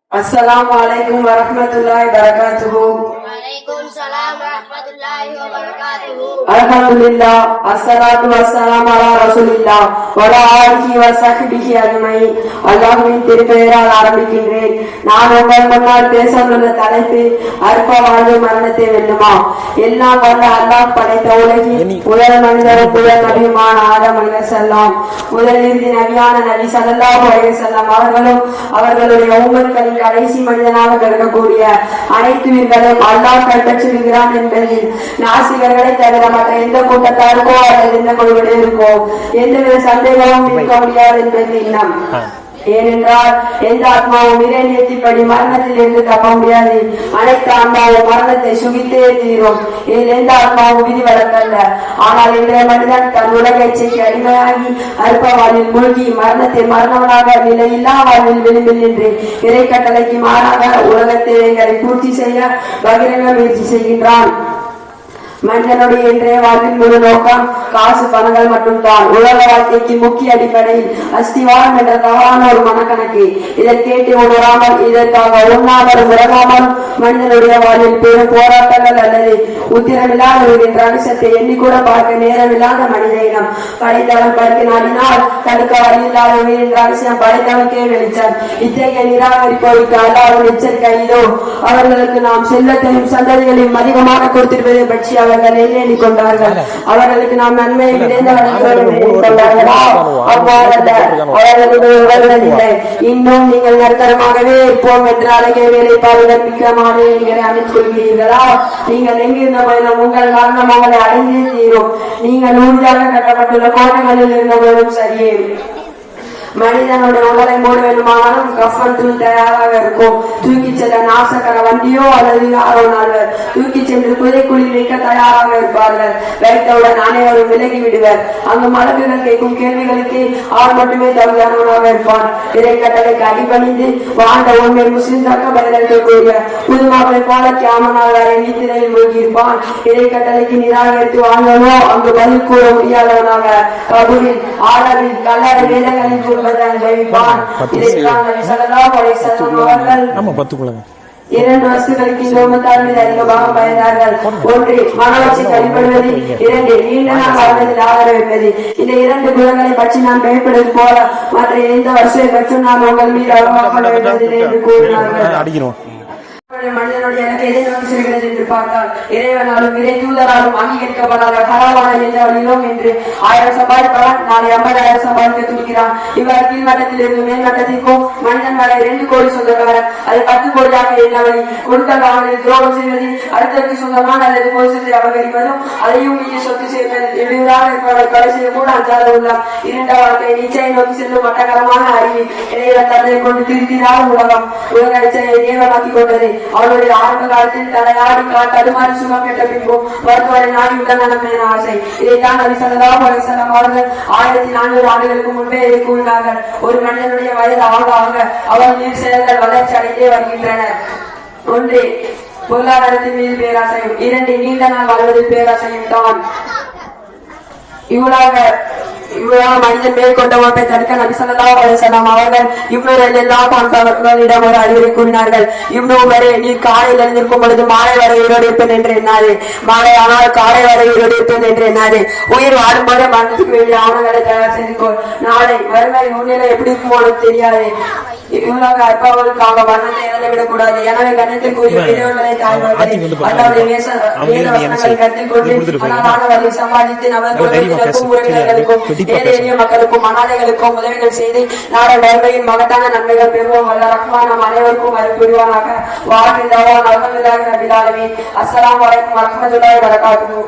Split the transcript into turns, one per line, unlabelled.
Assalamualaikum warahmatullahi wabarakatuh.
Waalaikumsalam warahmatullahi wabarakatuh.
Alhamdulillah, assalatu wassalamu ala rasulillah wala alihi wa sahbihi ajmain. அல்லாஹ்வின் திருப்பெயரால் ஆரம்பிக்கின்றேன். நான் உங்கள் முன்னால் பேச உள்ள தலைப்பு அற்ப வாழ்வு மரணத்தை வெல்லுமா. எல்லாம் வல்ல அல்லாஹ் படைத்த உலகில் முதல் மனிதரும் முதல் நபியுமான ஆதம் அலைஹிஸ்ஸலாம் முதல் இறுதி நபியான நபி ஸல்லல்லாஹு அலைஹி வஸல்லம் அவர்களும் அவர்களுடைய உம்மத்களின் கடைசி மனிதனாக கருதக்கூடிய அனைத்து உயிர்களும் அல்லாஹ் கைப்பற்றிருக்கிறான் என்பதில் நாசிகர்களை தவிர மற்ற எந்த கூட்டத்தாருக்கோ அல்லது எந்த குழுவினருக்கோ எந்தவித சந்தேகமும் இருக்க முடியாது என்பது எண்ணம். ஏனென்றால் எந்த ஆத்மாவும் இறைநியத்தின்படி மரணத்தில் இருந்து தப்ப முடியாது. அனைத்து ஆத்மாவும் மரணத்தை சுகித்தே தீரும். இதில் எந்த ஆத்மாவும் விதி வழக்கல்ல. ஆனால் இன்றைய மனிதன் தன் உலக இச்சைக்கு அடிமையாகி அற்ப வாழ்வில் மூழ்கி மரணத்தை மரணவனாக நிலையில்லா வாழ்வில் விளிம்பில் நின்று இறை கட்டளைக்கு மாறாக உலக தேவைகளை பூர்த்தி செய்ய பகிரங்க முயற்சி செய்கின்றான். மனிதனுடைய இன்றைய வாழ்வின் முழு நோக்கம் காசு பணங்கள் மட்டும்தான். உலக வாழ்க்கைக்கு முக்கிய அடிப்படையில் அஸ்திவாரம் என்ற தவறான ஒரு மனக்கணக்கு. இதை கேட்டு உணராமல் இதற்காக உண்ணாமலும் உறங்காமலும் மனிதனுடைய வாழ்வில் பெரும் போராட்டங்கள் அல்லது உத்திரமில்லாத என்ற அம்சத்தை எண்ணிக்கூட பார்க்க நேரமில்லாத மனித இனம் படைத்தவன் படுக்க நாடினால் தடுக்க வழியில்லாத உயிர் என்ற அவசியம் படைத்தவனுக்கே வெளிச்சம். இத்தகைய நிராகரிப்போருக்கு அல்லாஹ்வின் எச்சரிக்கை இதோ. அவர்களுக்கு நாம் செல்வத்தையும் சந்ததிகளையும் அதிகமாக கொடுத்திருப்பதை பற்றி அவர்கள் எண்ணி கொண்டார்கள். அவர்களுக்கு நாம் நன்மையை விளைந்தார்களா? அவ்வாறல்ல. அவர்களுக்கு இல்லை. இன்னும் நீங்கள் நற்கரமாகவே இருப்போம் என்று அழகிய வேலைப்பாடுகள் மிக்கமான எங்களை அமைத்துக் கொள்கிறீர்களா? நீங்கள் எங்கிருந்த போதிலும் உங்கள் மரணம் உங்களை அடைந்தே தீரும். நீங்கள் உறுதியாக கட்டப்பட்டுள்ள கோட்டைகளில் இருந்தவர்களும் சரியே. மனிதனுடைய உடலை மூட வேண்டுமானாலும் கஃபன் தூள் தயாராக இருக்கும். தூக்கி செல்ல நாசக்கர வண்டியோ அல்லது யாரோ நாள்வர் தூக்கி சென்று புதைக்குழில் வைக்க தயாராக இருப்பார்கள். வைத்தவுடன் அனைவரும் விலகி விடுவர். அங்கு மலக்குகள் கேட்கும் கேள்விகளுக்கு அவர் மட்டுமே தகுதியானவனாக இருப்பான். இறை கட்டளைக்கு அடிபணிந்து வாழ்ந்த உண்மை முஸ்லிம் தக்க பதிலளிக்கக்கூடிய புதுமாக்களை போல கியாமனால் வரை நீத்திரையில் மூழ்கியிருப்பான். இறை கட்டளைக்கு நிராகரித்து வாழ்ந்தவனோ அங்கு பதில் கூற முடியாதவனாக கபூரில் ஆடவில் கல்லறை வேதங்களில் இரண்டு வஸ்துக்களுக்கு இந்த உம்மத்தார் மீது அதிகமாக பயந்தார்கள். ஒன்று மனவளர்ச்சிக்கு அடிப்படுவது, இரண்டு நீண்ட நாள் வாழ்வதில் ஆதரவிப்பது. இந்த இரண்டு குணங்களை பற்றி நாம் பயப்படுவது போல மற்ற எந்த வசதியை பற்றும் நாம் உங்கள் மீது அழகாக வேண்டுவதில்லை என்று கூறினார்கள். மனிதனுடைய எதை நோக்கி செல்கிறது என்று பார்த்தால் இறைவனாலும் இறை தூதராலும் அங்கீகரிக்கப்படாத ஹராமான எந்த வழியிலும் என்று 1000 சம்பாதிப்பவன் நாளை 50,000 சம்பாதிக்க துடிக்கிறான். இவர் கீழ்மட்டத்தில் இருந்து மேல்மட்டத்திற்கும் மனிதன் வரை 2 கோடி சொந்தக்காரர் அது 10 கோடியாக என்ன வழி? கொடுத்த காவலில் துரோகம் செய்வது, அடுத்தவருக்கு சொந்தமான அல்லது பொதுசத்தை அபகரிப்பதும் அதையும் மீது சொத்து சேர்ப்பது எளிதாக இருப்பவரை கொலை செய்ய கூட அஞ்சாத உள்ளார். இருண்ட வாழ்க்கை நீச்சை நோக்கி செல்லும் மட்டகரமான அறிவு இறைவன் தன்னை கொண்டு திருத்தினால உலக இச்சையை தேவமாக்கி கொண்டது. அவருடைய ஆரம்ப காலத்தில் தலையாடி தடுமாறி சுகம் பெற்ற பின்பும் மருத்துவரை நாடி உடல்நலம் என ஆசை. இதைத்தான் நபி ஸல்லல்லாஹு அலைஹி வஸல்லம் அவர்கள் 1400 ஆண்டுகளுக்கு முன்பே இதை கூறினார்கள். ஒரு மனிதனுடைய வயது ஆக ஆக அவர் நீர் செயல்கள் வளர்ச்சி அடைந்தே வருகின்றனர். ஒன்று பொருளாதாரத்தின் மீது பேராசையும், 2 நீண்ட நாள் வாழ்வதில் பேராசையும் தான். இவ்வளவு மனிதன் மேற்கொண்ட ஒன்றை தடுக்க நபி ஸல்லல்லாஹு அலைஹி வஸல்லம் அவர்கள் அவர்களிடம் ஒரு அறிவுரை கூறினார்கள். இவ்வளவு நீர் காலையில் எழுந்திருக்கும் பொழுது மாலை வரை உயிரோடு இருப்பேன் என்று எண்ணாது, மாலை ஆனால் காலை வரை உயிரோடு இருப்பேன் என்று எண்ணாது. உயிர் வாடும்போது மரணத்துக்கு வேண்டிய ஆவணங்களை தயார் செய்து நாளை வறுமை முன்னிலை எப்படி இருக்குமோ தெரியாது. இவ்வளவு அற்பவர்களுக்காக வண்ணத்தை இழந்துவிடக் கூடாது. எனவே கண்ணத்திற்குரிய பெரியவர்களை தாய்மார்கள் அல்லாவுடைய வேதவசனங்களை கருத்தில் கொண்டு மாணவர்களை சம்பாதித்து நபர்களுக்கும் உறவினர்களுக்கும் ஏழை எளிய மக்களுக்கும் அனாதைகளுக்கும் உதவிகள் செய்து நாட வறுமையின் மகத்தான நன்மைகள் பெறுவோம். வல்ல ரஹ்மான் நம் அனைவருக்கும் அது புரிவானாக. வாழ்கின்றவன் அல்ஹம்துலில்லாஹி ரப்பில் ஆலமீன். அஸ்ஸலாமு அலைக்கும் வரஹ்மத்துல்லாஹி வபரகாத்துஹு.